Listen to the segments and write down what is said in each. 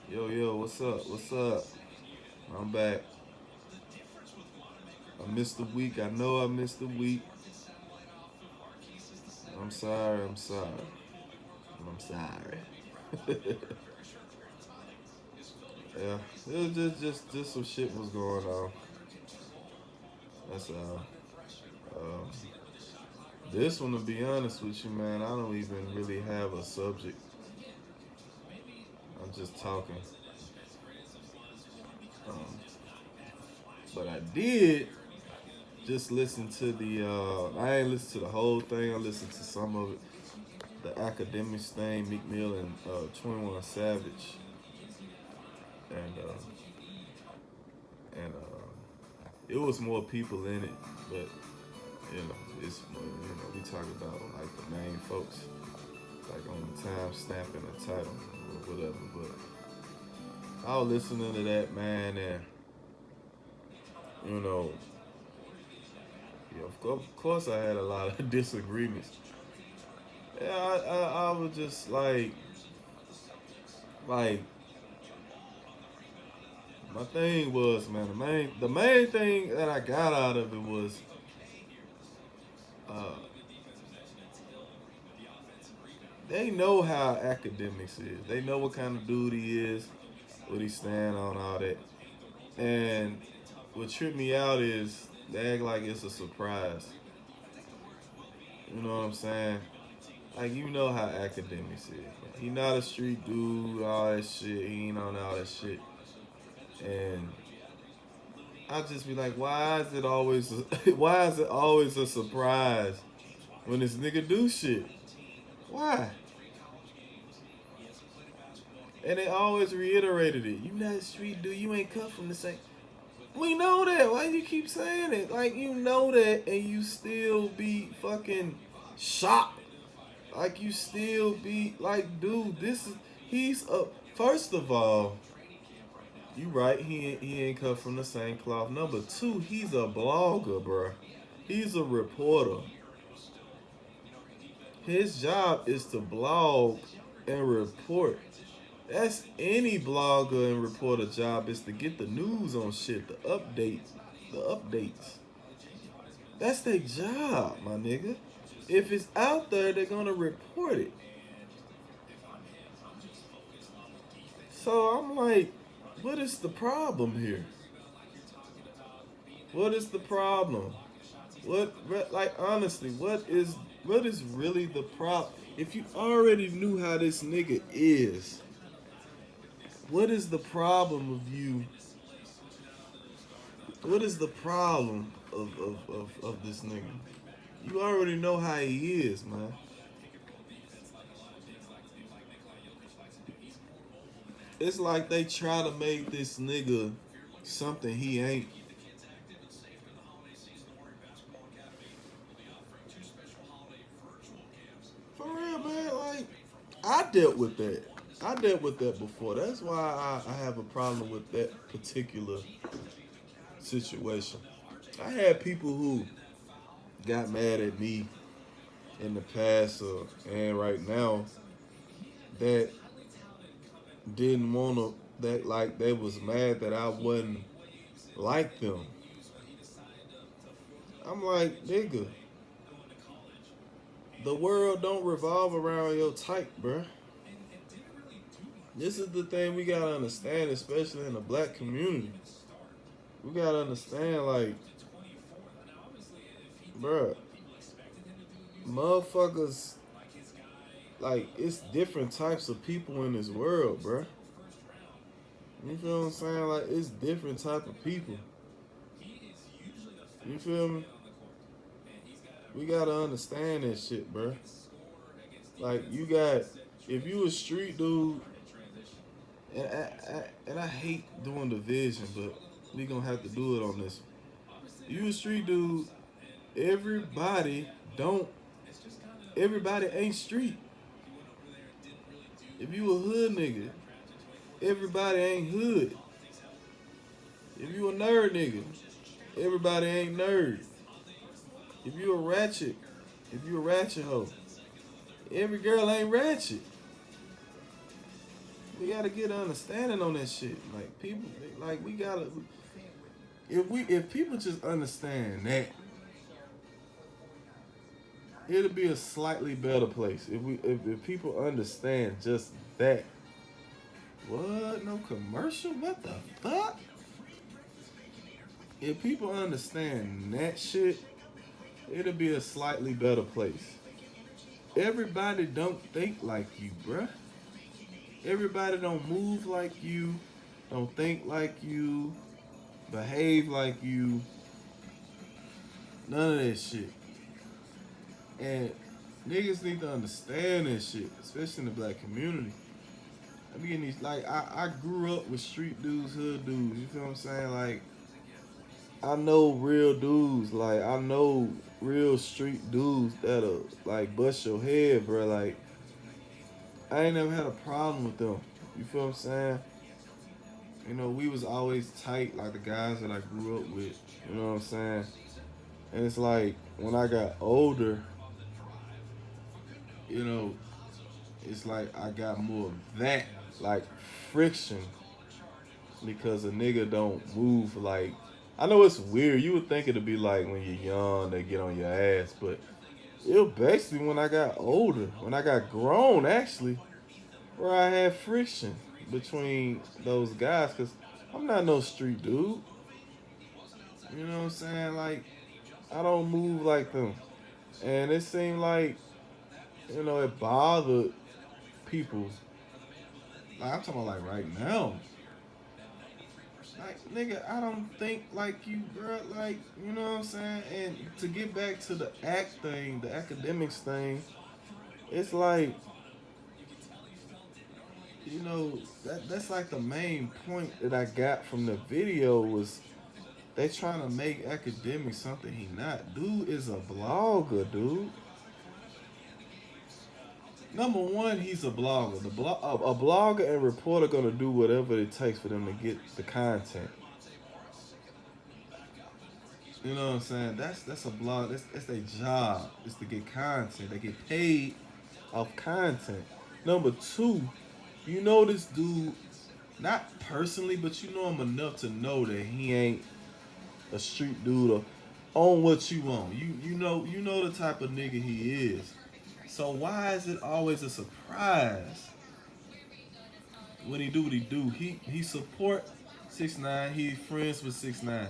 Yo, what's up? What's up? I'm back. I missed the week. I know I missed the week. I'm sorry. I'm sorry. I'm sorry. Yeah, it was just some shit was going on. That's all. Um, this one, to be honest with you, man, I don't even really have a subject. I'm just talking. Um, but I did just listen to the. I ain't listened to the whole thing. I listened to some of it. The academics thing, Meek Mill and 21 Savage, and it was more people in it, but it's we talk about like the main folks, like on the time stamp and the title or whatever. But I was listening to that, man, and you know, yeah, of course I had a lot of disagreements. Yeah, I was just like my thing was, man, the main thing that I got out of it was uh, they know how academics is. They know what kind of dude he is, what he stand on, all that. And what tripped me out is they act like it's a surprise. You know what I'm saying? Like you know how academics is. He not a street dude, all that shit. He ain't on all that shit. And I just be like, why is it always why is it always a surprise when this nigga do shit? Why? And they always reiterated it. You not a street dude. You ain't cut from the same. We know that. Why you keep saying it? Like you know that, and you still be fucking shocked. Like you still be like, dude, this is he's a. First of all, you right. He ain't cut from the same cloth. Number two, he's a blogger, bruh. He's a reporter. His job is to blog and report. That's any blogger and reporter job is to get the news on shit, the updates. That's their job, my nigga. If it's out there, they're gonna report it. So I'm like, what is the problem here? What is the problem? Like honestly, what is really the problem? If you already knew how this nigga is, what is the problem of you? What is the problem of this nigga? You already know how he is, man. It's like they try to make this nigga something he ain't. For real, man. Like I dealt with that. I dealt with that before. That's why I have a problem with that particular situation. I had people who got mad at me in the past and right now that didn't want to, that like they was mad that I wasn't like them. I'm like, nigga, the world don't revolve around your type, bruh. This is the thing we gotta understand, especially in the black community. We gotta understand, like, bruh, motherfuckers, like, it's different types of people in this world, bruh. You feel what I'm saying? Like, it's different type of people. You feel me? We gotta understand that shit, bruh. Like, you got, if you a street dude, and I hate doing division, but we gonna have to do it on this. You a street dude, everybody don't, everybody ain't street. If you a hood nigga, everybody ain't hood. If you a nerd nigga, everybody ain't nerd. If you a ratchet, if you a ratchet hoe, every girl ain't ratchet. We gotta get an understanding on that shit. Like people, like we gotta. If people just understand that, it'll be a slightly better place. If people understand just that. What? No commercial? What the fuck? If people understand that shit, it'll be a slightly better place. Everybody don't think like you, bruh. Everybody don't move like you, don't think like you, behave like you. None of that shit. And niggas need to understand that shit, especially in the black community. I be getting these like I grew up with street dudes, hood dudes. You feel what I'm saying? Like I know real dudes. Like I know real street dudes that'll like bust your head, bro. Like I ain't never had a problem with them. You feel what I'm saying? You know, we was always tight, like the guys that I grew up with. You know what I'm saying? And it's like when I got older, you know, it's like I got more of that, like friction, because a nigga don't move like. I know it's weird. You would think it'd be like when you're young, they get on your ass, but it was basically when I got older, when I got grown, actually, where I had friction between those guys, because I'm not no street dude. You know what I'm saying? Like, I don't move like them. And it seemed like, you know, it bothered people. Like, I'm talking about like right now. Like, nigga, I don't think like you, bro. Like, you know what I'm saying? And to get back to the act thing, the academics thing, it's like, you know, that's like the main point that I got from the video was they trying to make academics something he not. Dude is a blogger, dude. Number one, he's a blogger. A blogger and reporter gonna do whatever it takes for them to get the content. You know what I'm saying? That's a blog. That's their job. It's to get content. They get paid off content. Number two, you know this dude, not personally, but you know him enough to know that he ain't a street dude or on what you want. You know the type of nigga he is. So why is it always a surprise when he do what he do? He support 6ix9ine. He friends with 6ix9ine.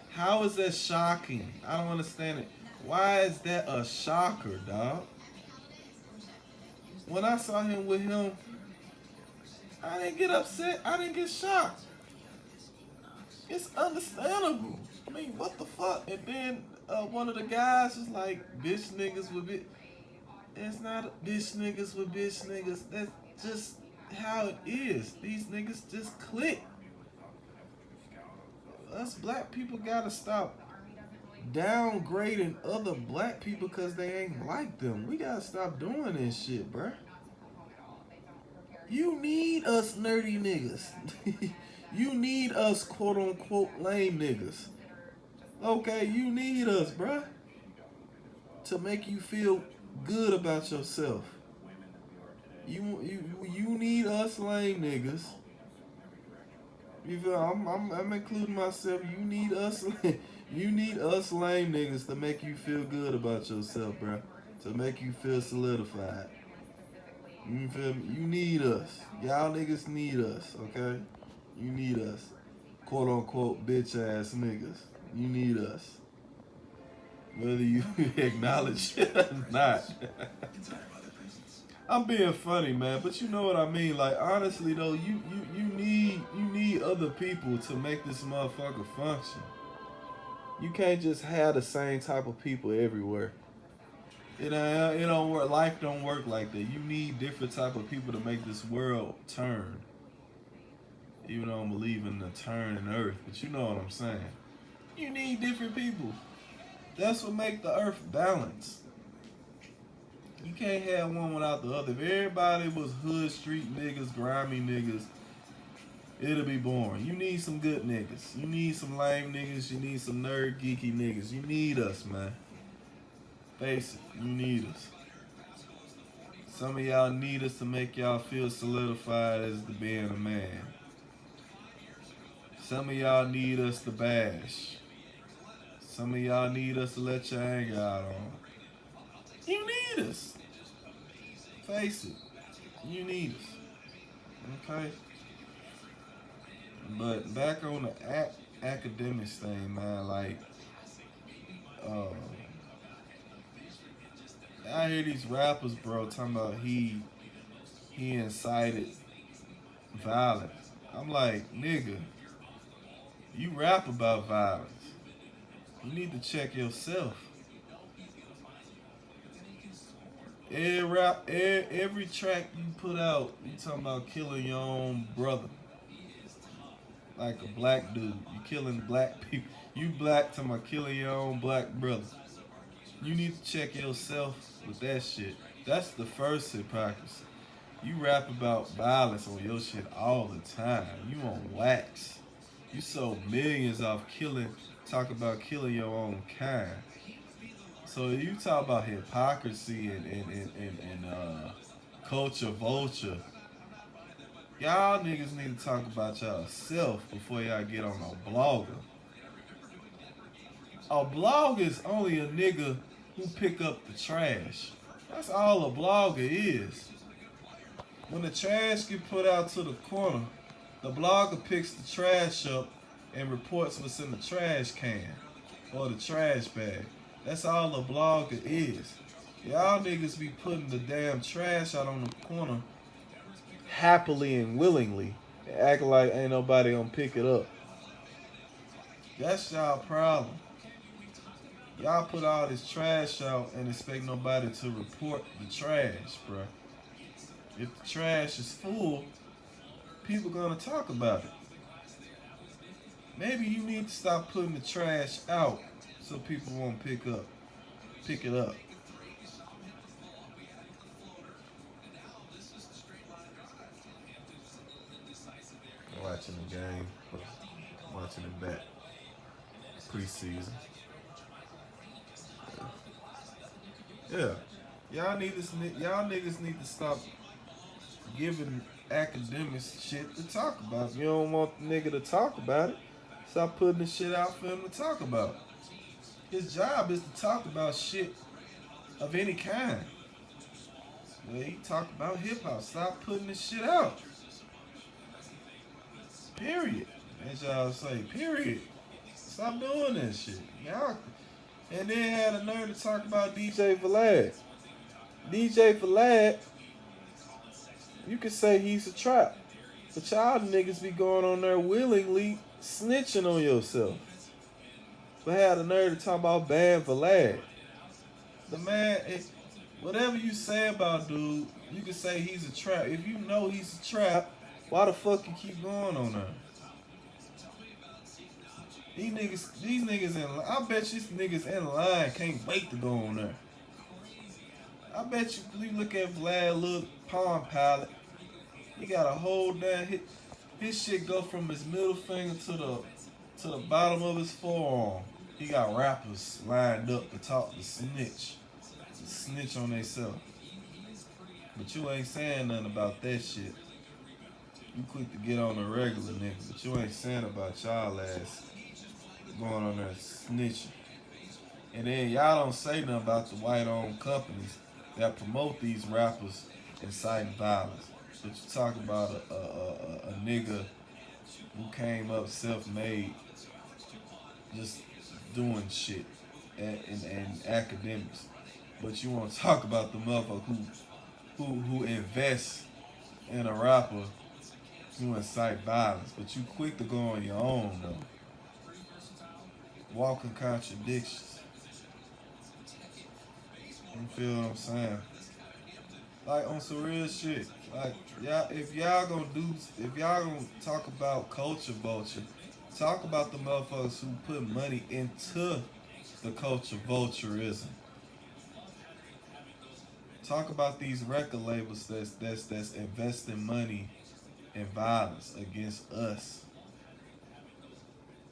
How is that shocking? I don't understand it. Why is that a shocker, dog? When I saw him with him, I didn't get upset. I didn't get shocked. It's understandable. I mean, what the fuck? And then one of the guys was like, bitch niggas with bitch. It's not bitch niggas with bitch niggas. That's just how it is. These niggas just click. Us black people gotta stop downgrading other black people because they ain't like them. We gotta stop doing this shit, bruh. You need us nerdy niggas. You need us quote unquote lame niggas. Okay, you need us, bruh, to make you feel good about yourself. You need us lame niggas. You feel I'm including myself. You need us you need us lame niggas to make you feel good about yourself, bruh. To make you feel solidified. You feel me? You need us. Y'all niggas need us, okay? You need us. Quote unquote bitch ass niggas. You need us. Whether you acknowledge it or not. I'm being funny, man, but you know what I mean. Like honestly though, you need other people to make this motherfucker function. You can't just have the same type of people everywhere. It don't work. Life don't work like that. You need different type of people to make this world turn. Even though I don't believe in the turn in Earth, but you know what I'm saying. You need different people. That's what make the Earth balance. You can't have one without the other. If everybody was hood street niggas, grimy niggas, it'll be boring. You need some good niggas. You need some lame niggas. You need some nerd geeky niggas. You need us, man. Face it, you need us. Some of y'all need us to make y'all feel solidified as to being a man. Some of y'all need us to bash. Some of y'all need us to let your anger out on. You need us. Face it. You need us. Okay? But back on the academics thing, man, like, uh, I hear these rappers, bro, talking about he incited violence. I'm like, nigga, you rap about violence. You need to check yourself. Every track you put out, you talking about killing your own brother. Like a black dude. You killing black people. You black talking about killing your own black brother. You need to check yourself with that shit. That's the first hypocrisy. You rap about violence on your shit all the time. You on wax. You sold millions off talk about killing your own kind. So you talk about hypocrisy and culture vulture. Y'all niggas need to talk about y'all self before y'all get on a blogger. A blogger is only a nigga who pick up the trash. That's all a blogger is. When the trash get put out to the corner, the blogger picks the trash up and reports what's in the trash can or the trash bag. That's all a blogger is. Y'all niggas be putting the damn trash out on the corner happily and willingly and acting like ain't nobody gonna pick it up. That's y'all problem. Y'all put all this trash out and expect nobody to report the trash, bruh. If the trash is full, people gonna talk about it. Maybe you need to stop putting the trash out so people won't pick it up. Watching the game, watching it back preseason. Yeah, y'all niggas need to stop giving academics shit to talk about. If you don't want the nigga to talk about it, stop putting the shit out for him to talk about. His job is to talk about shit of any kind. Well, he talk about hip hop. Stop putting this shit out. Period. As y'all say, period. Stop doing that shit. Y'all. And then had a nerve to talk about DJ Vlad. DJ Vlad, you could say he's a trap. But y'all niggas be going on there willingly snitching on yourself. But had a nerve to talk about Bam Vlad. The man, whatever you say about dude, you can say he's a trap. If you know he's a trap, why the fuck you keep going on there? These niggas I bet you these niggas in line can't wait to go on there. I bet you look at Vlad, look, Palm Pilot. He got a whole damn his shit go from his middle finger to the bottom of his forearm. He got rappers lined up to talk to snitch on themselves. But you ain't saying nothing about that shit. You quick to get on the regular nigga, but you ain't saying about y'all ass going on there snitching. And then y'all don't say nothing about the white-owned companies that promote these rappers inciting violence. But you talk about a nigga who came up self-made, just doing shit and academics. But you want to talk about the motherfucker who invests in a rapper who incite violence. But you quick to go on your own though. Walking contradictions. You feel what I'm saying? Like on some real shit. Like if y'all gonna talk about culture vulture, talk about the motherfuckers who put money into the culture vulturism. Talk about these record labels that's investing money in violence against us.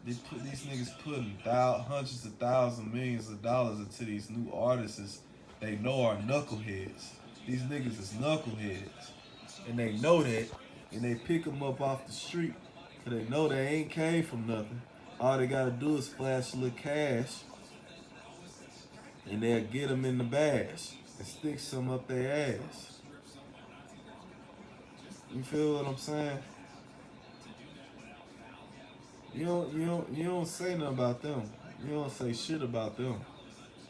These niggas putting hundreds of thousands, millions of dollars into these new artists they know are knuckleheads. These niggas is knuckleheads. And they know that. And they pick them up off the street. Cause they know they ain't came from nothing. All they gotta do is flash a little cash. And they'll get them in the bash. And stick some up their ass. You feel what I'm saying? You don't say nothing about them. You don't say shit about them.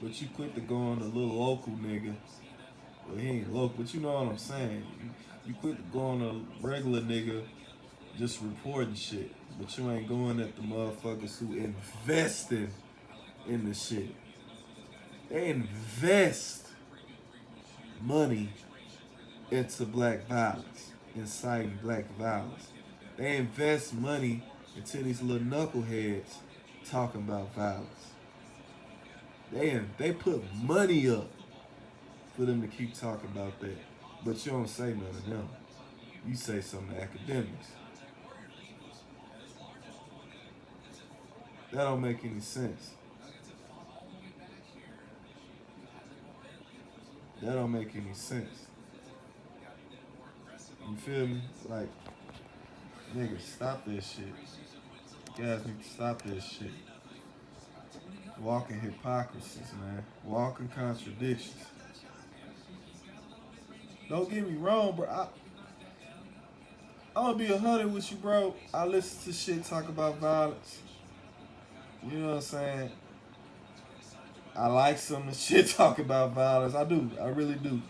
But you quit to go on the little local nigga. Well, he ain't local, but you know what I'm saying. You quit to go on a regular nigga just reporting shit. But you ain't going at the motherfuckers who invested in the shit. They invest money into black violence, inciting black violence. They invest money into these little knuckleheads talking about violence. They put money up for them to keep talking about that. But you don't say none of them. You say some of the academics. That don't make any sense. That don't make any sense. You feel me? Like, niggas, stop this shit. You guys need to stop this shit. Walking hypocrisies, man. Walking contradictions. Don't get me wrong, bro. I'm gonna be 100 with you, bro. I listen to shit talk about violence. You know what I'm saying? I like some of the shit talk about violence. I do. I really do.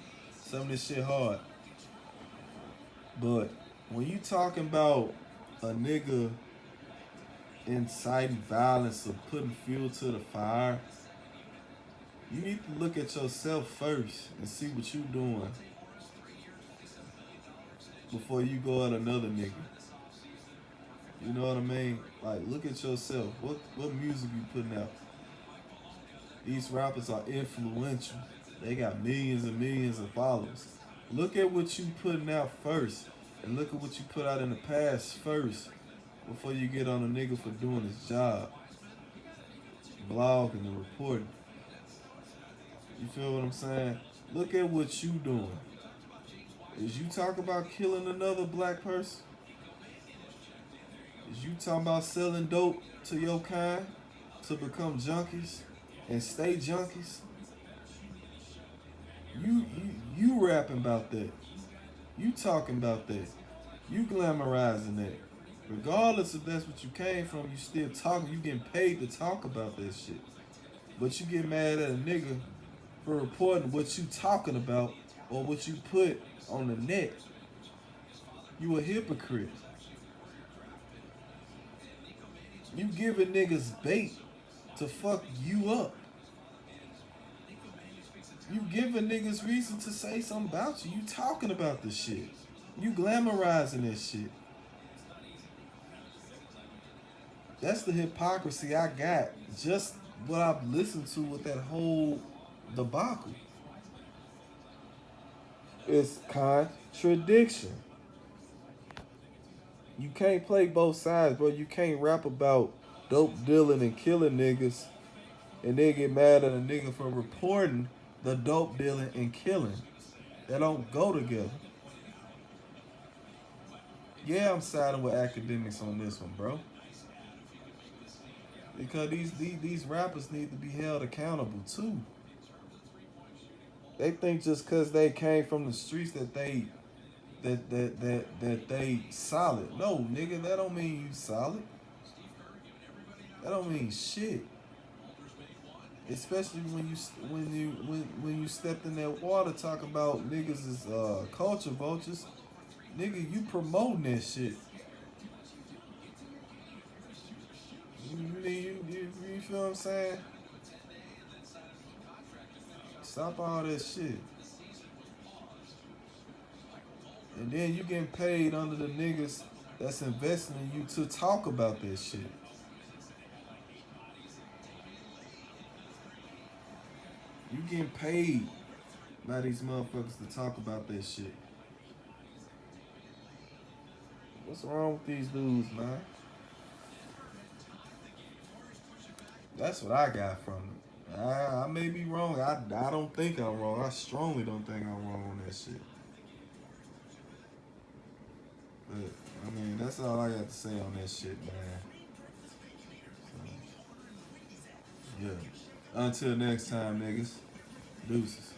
Some of this shit hard. But when you talking about a nigga inciting violence or putting fuel to the fire, you need to look at yourself first and see what you doing before you go at another nigga. You know what I mean? Like, look at yourself. What music you putting out? These rappers are influential. They got millions and millions of followers. Look at what you putting out first, and look at what you put out in the past first, before you get on a nigga for doing his job, blogging and reporting. You feel what I'm saying? Look at what you doing. Is you talking about killing another black person? Is you talking about selling dope to your kind to become junkies and stay junkies? You rapping about that. You talking about that. You glamorizing that. Regardless if that's what you came from, you still talking. You getting paid to talk about that shit. But you get mad at a nigga for reporting what you talking about or what you put on the net. You a hypocrite. You giving niggas bait to fuck you up. You giving niggas reason to say something about you. You talking about this shit. You glamorizing this shit. That's the hypocrisy I got. Just what I've listened to with that whole debacle. It's contradiction. You can't play both sides, bro. You can't rap about dope dealing and killing niggas and then get mad at a nigga for reporting the dope dealing and killing. That don't go together. Yeah, I'm siding with academics on this one, bro. Because these rappers need to be held accountable too. They think just cause they came from the streets that they solid. No, nigga, that don't mean you solid. That don't mean shit. Especially when you stepped in that water talking about niggas is culture vultures. Nigga, you promoting that shit. You feel what I'm saying? Stop all that shit. And then you getting paid under the niggas that's investing in you to talk about that shit. You getting paid by these motherfuckers to talk about that shit. What's wrong with these dudes, man? That's what I got from it. I may be wrong. I don't think I'm wrong. I strongly don't think I'm wrong on that shit. But I mean, that's all I got to say on that shit, man. So, yeah. Until next time, niggas. Deuces.